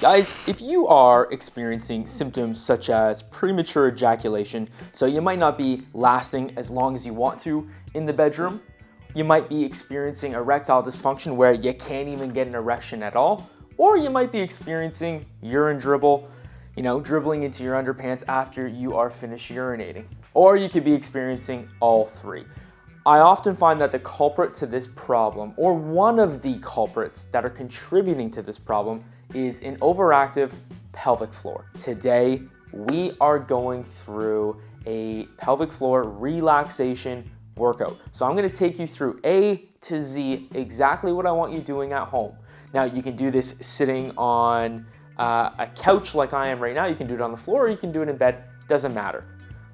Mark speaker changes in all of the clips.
Speaker 1: Guys, if you are experiencing symptoms such as premature ejaculation, so you might not be lasting as long as you want to in the bedroom, you might be experiencing erectile dysfunction where you can't even get an erection at all, or you might be experiencing urine dribble, dribbling into your underpants after you are finished urinating, or you could be experiencing all three. I often find that the culprit to this problem, or one of the culprits that are contributing to this problem, is an overactive pelvic floor. Today, we are going through a pelvic floor relaxation workout. So I'm gonna take you through A to Z, exactly what I want you doing at home. Now, you can do this sitting on a couch like I am right now. You can do it on the floor, or you can do it in bed, doesn't matter.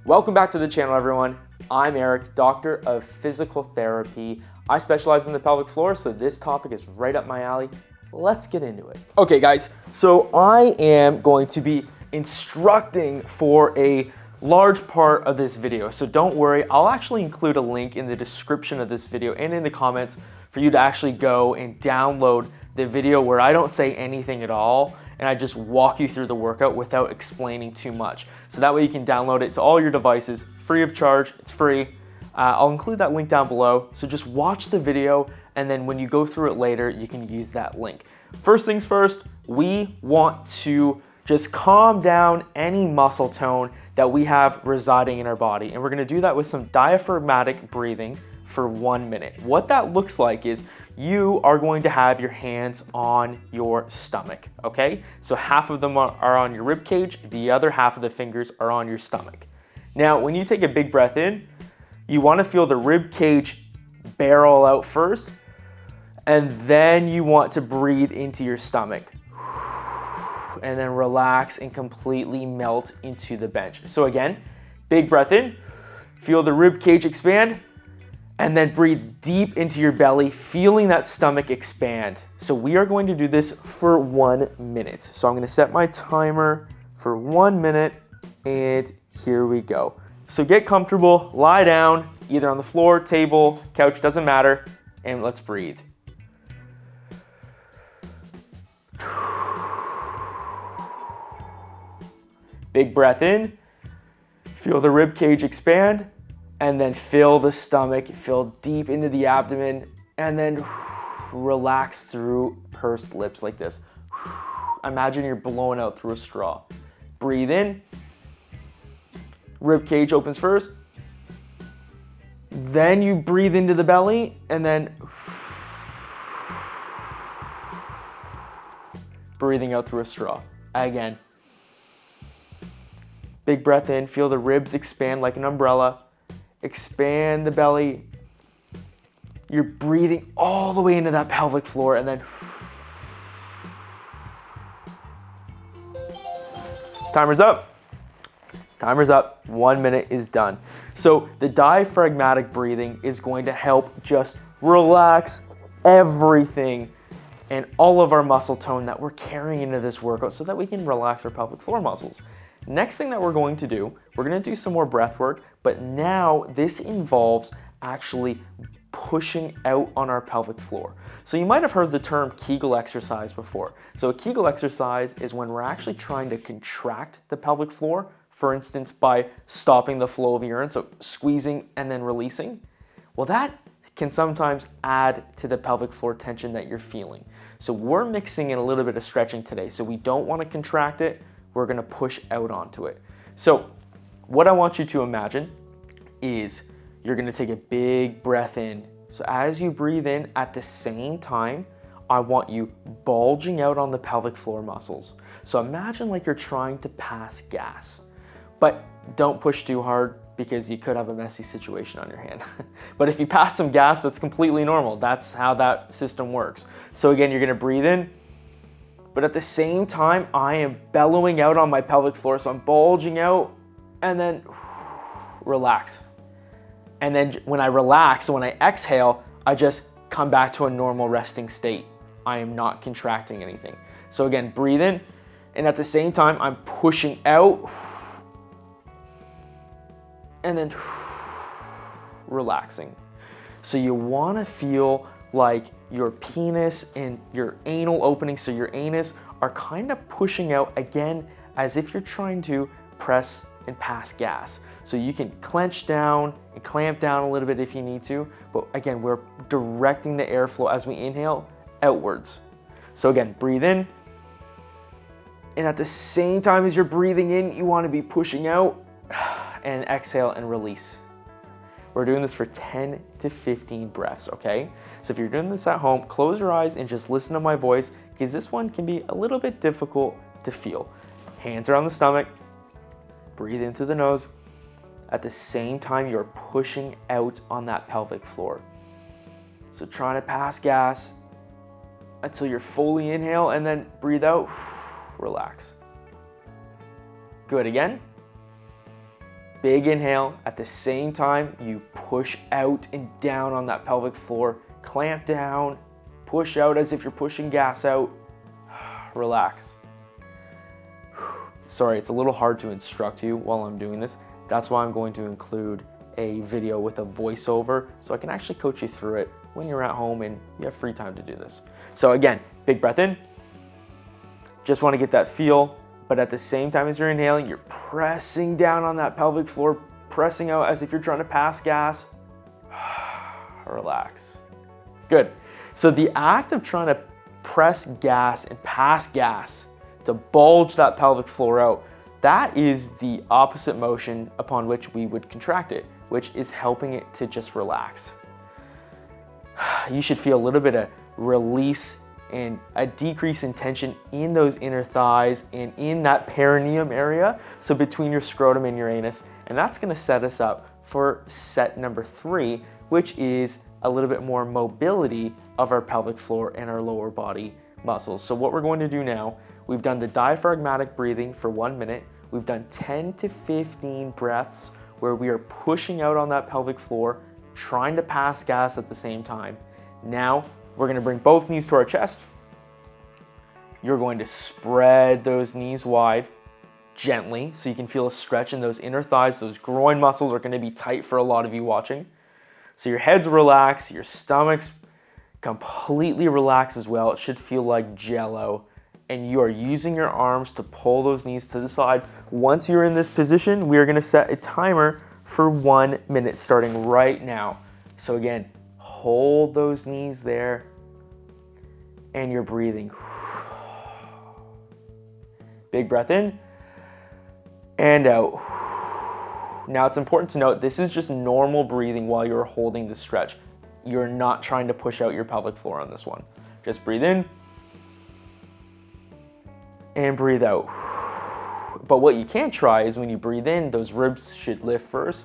Speaker 1: Welcome back to the channel, everyone. I'm Eric, doctor of physical therapy. I specialize in the pelvic floor, so this topic is right up my alley. Let's get into it. Okay, guys, so I am going to be instructing for a large part of this video, so don't worry. I'll actually include a link in the description of this video and in the comments for you to actually go and download the video where I don't say anything at all and I just walk you through the workout without explaining too much. So that way you can download it to all your devices free of charge. It's free. I'll include that link down below. So just watch the video, and then when you go through it later, you can use that link. First things first, we want to just calm down any muscle tone that we have residing in our body. And we're gonna do that with some diaphragmatic breathing for 1 minute. What that looks like is you are going to have your hands on your stomach, okay? So half of them are on your rib cage, the other half of the fingers are on your stomach. Now, when you take a big breath in, you wanna feel the rib cage barrel out first, and then you want to breathe into your stomach. And then relax and completely melt into the bench. So again, big breath in, feel the rib cage expand, and then breathe deep into your belly, feeling that stomach expand. So we are going to do this for 1 minute. So I'm gonna set my timer for 1 minute, and here we go. So get comfortable, lie down, either on the floor, table, couch, doesn't matter, and let's breathe. Big breath in, feel the rib cage expand, and then fill the stomach, fill deep into the abdomen, and then relax through pursed lips like this. Imagine you're blowing out through a straw. Breathe in, rib cage opens first, then you breathe into the belly, and then breathing out through a straw. Again. Big breath in, feel the ribs expand like an umbrella. Expand the belly. You're breathing all the way into that pelvic floor, and then timer's up. Timer's up. 1 minute is done. So the diaphragmatic breathing is going to help just relax everything and all of our muscle tone that we're carrying into this workout so that we can relax our pelvic floor muscles. Next thing that we're going to do, we're gonna do some more breath work, but now this involves actually pushing out on our pelvic floor. So you might have heard the term Kegel exercise before. So a Kegel exercise is when we're actually trying to contract the pelvic floor, for instance, by stopping the flow of urine, so squeezing and then releasing. Well, that can sometimes add to the pelvic floor tension that you're feeling. So we're mixing in a little bit of stretching today. So we don't wanna contract it, we're gonna push out onto it. So what I want you to imagine is you're gonna take a big breath in. So as you breathe in, at the same time, I want you bulging out on the pelvic floor muscles. So imagine like you're trying to pass gas, but don't push too hard because you could have a messy situation on your hand. But if you pass some gas, that's completely normal. That's how that system works. So again, you're gonna breathe in, but at the same time, I am bellowing out on my pelvic floor. So I'm bulging out and then relax. And then when I relax, so when I exhale, I just come back to a normal resting state. I am not contracting anything. So again, breathe in, and at the same time, I'm pushing out and then relaxing. So you wanna feel like your penis and your anal opening, so your anus are kind of pushing out again as if you're trying to press and pass gas. So you can clench down and clamp down a little bit if you need to, but again, we're directing the airflow as we inhale outwards. So again, breathe in, and at the same time as you're breathing in, you want to be pushing out, and exhale and release. We're doing this for 10 to 15 breaths, okay? So if you're doing this at home, close your eyes and just listen to my voice, because this one can be a little bit difficult to feel. Hands are on the stomach, breathe in through the nose. At the same time, you're pushing out on that pelvic floor. So trying to pass gas until you're fully inhale, and then breathe out, relax. Good, again. Big inhale. At the same time, you push out and down on that pelvic floor. Clamp down, push out as if you're pushing gas out. Relax. Sorry, it's a little hard to instruct you while I'm doing this. That's why I'm going to include a video with a voiceover so I can actually coach you through it when you're at home and you have free time to do this. So again, big breath in. Just want to get that feel, but at the same time as you're inhaling, you're pressing down on that pelvic floor, pressing out as if you're trying to pass gas. Relax. Good. So the act of trying to press gas and pass gas to bulge that pelvic floor out, that is the opposite motion upon which we would contract it, which is helping it to just relax. You should feel a little bit of release and a decrease in tension in those inner thighs and in that perineum area, so between your scrotum and your anus, and that's going to set us up for set number 3, which is a little bit more mobility of our pelvic floor and our lower body muscles. So what we're going to do now, we've done the diaphragmatic breathing for 1 minute. We've done 10 to 15 breaths where we are pushing out on that pelvic floor, trying to pass gas at the same time. Now, we're going to bring both knees to our chest. You're going to spread those knees wide gently so you can feel a stretch in those inner thighs. Those groin muscles are going to be tight for a lot of you watching. So your head's relaxed, your stomach's completely relaxed as well. It should feel like jello. And you are using your arms to pull those knees to the side. Once you're in this position, we are going to set a timer for 1 minute starting right now. So again, hold those knees there and you're breathing. Big breath in and out. Now it's important to note this is just normal breathing while you're holding the stretch. You're not trying to push out your pelvic floor on this one. Just breathe in and breathe out. But what you can try is when you breathe in, those ribs should lift first,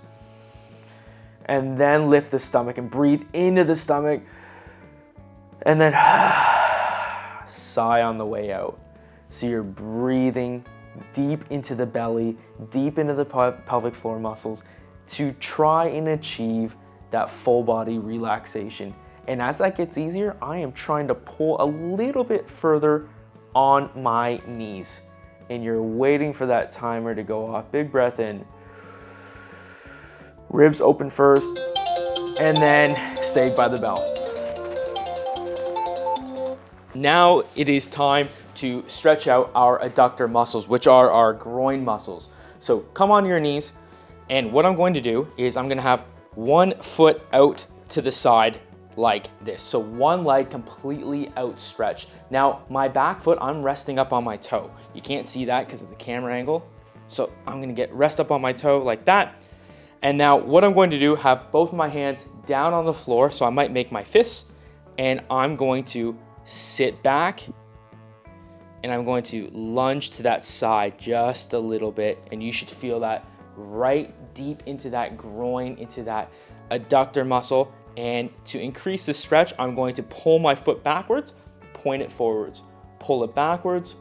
Speaker 1: and then lift the stomach and breathe into the stomach, and then sigh on the way out. So you're breathing deep into the belly, deep into the pelvic floor muscles to try and achieve that full body relaxation. And as that gets easier, I am trying to pull a little bit further on my knees. And you're waiting for that timer to go off. Big breath in. Ribs open first, and then Saved by the Bell. Now it is time to stretch out our adductor muscles, which are our groin muscles. So come on your knees, and what I'm going to do is I'm going to have one foot out to the side like this. So one leg completely outstretched. Now my back foot, I'm resting up on my toe. You can't see that because of the camera angle. So I'm gonna rest up on my toe like that. And now what I'm going to do, have both my hands down on the floor. So I might make my fists, and I'm going to sit back, and I'm going to lunge to that side just a little bit. And you should feel that right deep into that groin, into that adductor muscle. And to increase the stretch, I'm going to pull my foot backwards, point it forwards, pull it backwards,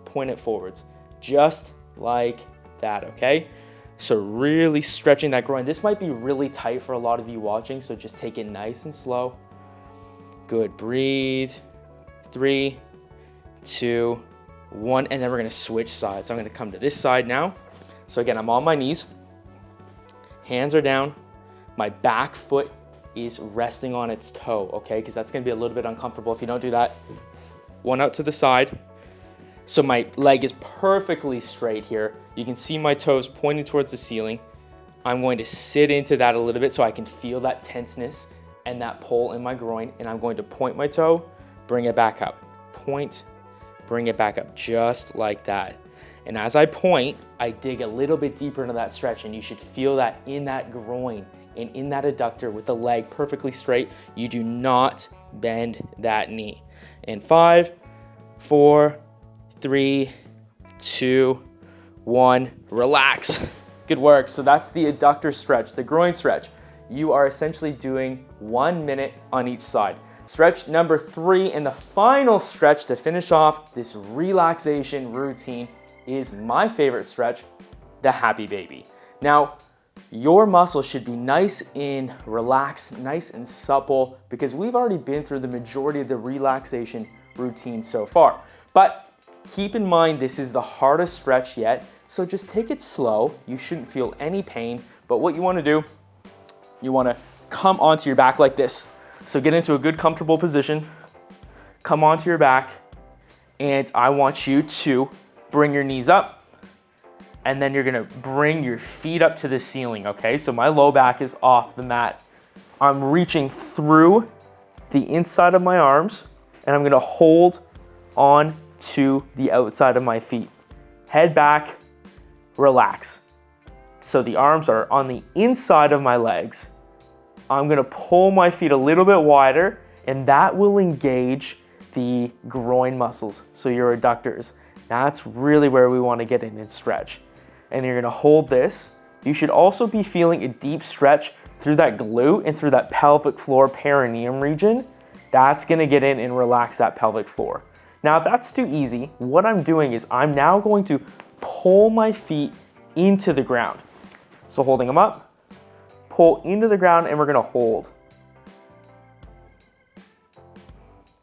Speaker 1: point it forwards, just like that, okay? So really stretching that groin. This might be really tight for a lot of you watching, so just take it nice and slow. Good, breathe. 3, 2, 1, and then we're gonna switch sides. So I'm gonna come to this side now. So again, I'm on my knees, hands are down, my back foot is resting on its toe, okay? Because that's gonna be a little bit uncomfortable if you don't do that. One out to the side, So my leg is perfectly straight here. You can see my toes pointing towards the ceiling. I'm going to sit into that a little bit so I can feel that tenseness and that pull in my groin, and I'm going to point my toe, bring it back up. Point, bring it back up, just like that. And as I point, I dig a little bit deeper into that stretch, and you should feel that in that groin and in that adductor with the leg perfectly straight. You do not bend that knee. And 5, 4, 3, 2, 1, relax. Good work. So that's the adductor stretch, the groin stretch. You are essentially doing 1 minute on each side. Stretch number 3 and the final stretch to finish off this relaxation routine is my favorite stretch, the happy baby. Now, your muscles should be nice and relaxed, nice and supple, because we've already been through the majority of the relaxation routine so far. But keep in mind, this is the hardest stretch yet, so just take it slow. You shouldn't feel any pain, but what you wanna do, you wanna come onto your back like this. So get into a good comfortable position, come onto your back, and I want you to bring your knees up, and then you're gonna bring your feet up to the ceiling, okay? So my low back is off the mat. I'm reaching through the inside of my arms, and I'm gonna hold on to the outside of my feet. Head back, relax. So the arms are on the inside of my legs. I'm gonna pull my feet a little bit wider, and that will engage the groin muscles, so your adductors. That's really where we wanna get in and stretch. And you're gonna hold this. You should also be feeling a deep stretch through that glute and through that pelvic floor perineum region. That's gonna get in and relax that pelvic floor. Now, if that's too easy, what I'm doing is I'm now going to pull my feet into the ground. So holding them up, pull into the ground, and we're gonna hold.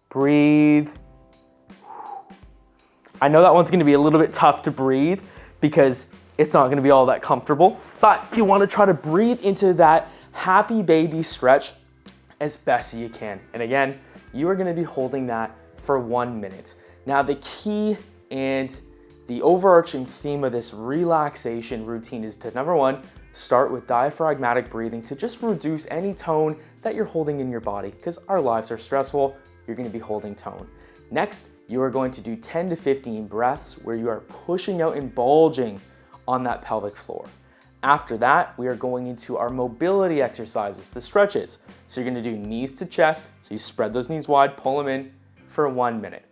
Speaker 1: Breathe. I know that one's gonna be a little bit tough to breathe because it's not gonna be all that comfortable, but you wanna try to breathe into that happy baby stretch as best you can. And again, you are gonna be holding that for 1 minute. Now, the key and the overarching theme of this relaxation routine is to, number 1, start with diaphragmatic breathing to just reduce any tone that you're holding in your body, because our lives are stressful. You're gonna be holding tone. Next, you are going to do 10 to 15 breaths where you are pushing out and bulging on that pelvic floor. After that, we are going into our mobility exercises, the stretches. So you're gonna do knees to chest, so you spread those knees wide, pull them in for 1 minute.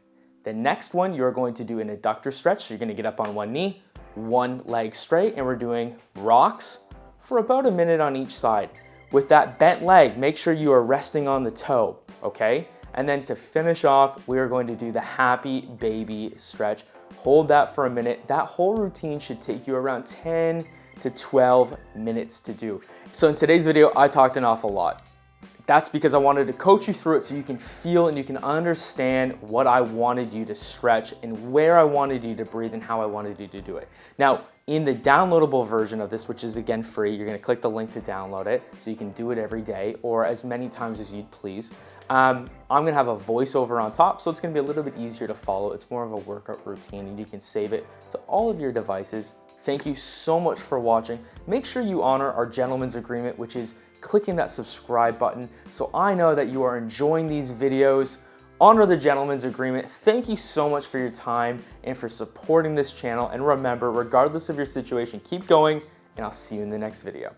Speaker 1: The next one, you're going to do an adductor stretch. So you're gonna get up on one knee, one leg straight, and we're doing rocks for about 1 minute on each side. With that bent leg, make sure you are resting on the toe, okay? And then to finish off, we are going to do the happy baby stretch. Hold that for 1 minute. That whole routine should take you around 10 to 12 minutes to do. So in today's video, I talked an awful lot. That's because I wanted to coach you through it so you can feel and you can understand what I wanted you to stretch and where I wanted you to breathe and how I wanted you to do it. Now, in the downloadable version of this, which is again free, you're gonna click the link to download it so you can do it every day or as many times as you'd please. I'm gonna have a voiceover on top, so it's gonna be a little bit easier to follow. It's more of a workout routine and you can save it to all of your devices. Thank you so much for watching. Make sure you honor our gentleman's agreement, which is clicking that subscribe button so I know that you are enjoying these videos. Honor the gentleman's agreement. Thank you so much for your time and for supporting this channel. And remember, regardless of your situation, keep going, and I'll see you in the next video.